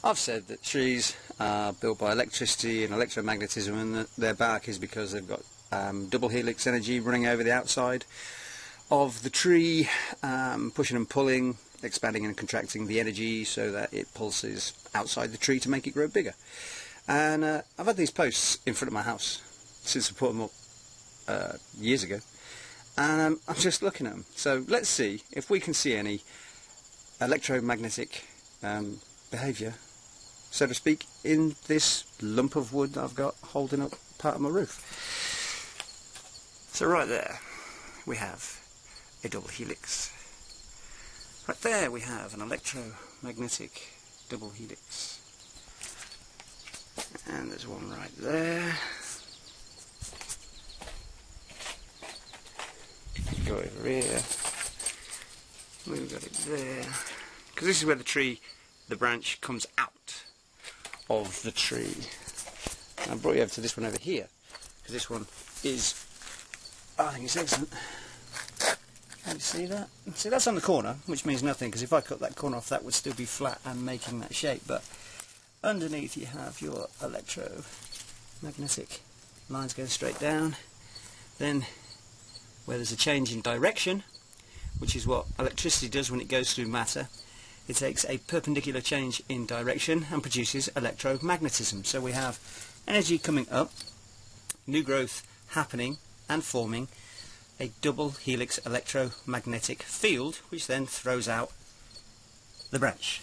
I've said that trees are built by electricity and electromagnetism, and that their bark is because they've got double helix energy running over the outside of the tree, pushing and pulling, expanding and contracting the energy so that it pulses outside the tree to make it grow bigger. And I've had these posts in front of my house since I put them up years ago, and I'm just looking at them. So let's see if we can see any electromagnetic behaviour, so to speak, in this lump of wood that I've got holding up part of my roof. So right there we have a double helix. Right there we have an electromagnetic double helix. And there's one right there. Go over here. We've got it there. Because this is where the branch comes out of the tree. I brought you over to this one over here, because this one is, I think it's excellent. Can you see that? See, that's on the corner, which means nothing, because if I cut that corner off, that would still be flat and making that shape. But underneath you have your electromagnetic lines going straight down. Then, where there's a change in direction, which is what electricity does when it goes through matter, it takes a perpendicular change in direction and produces electromagnetism. So we have energy coming up, new growth happening and forming a double helix electromagnetic field, which then throws out the branch.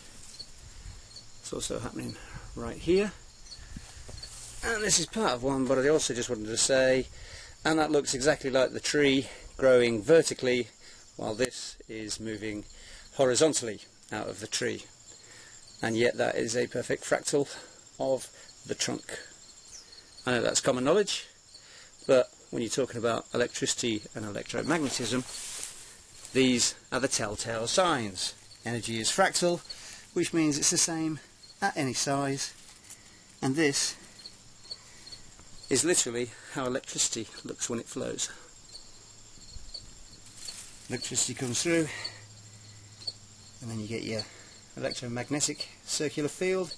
It's also happening right here, and this is part of one, but I also just wanted to say, and that looks exactly like the tree growing vertically while this is moving horizontally out of the tree, and yet that is a perfect fractal of the trunk. I know that's common knowledge, but when you're talking about electricity and electromagnetism, these are the telltale signs. Energy is fractal, which means it's the same at any size, and this is literally how electricity looks when it flows. Electricity comes through, and then you get your electromagnetic circular field,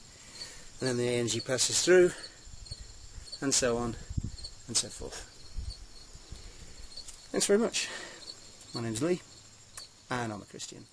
and then the energy passes through, and so on and so forth. Thanks very much. My name's Lee, and I'm a Christian.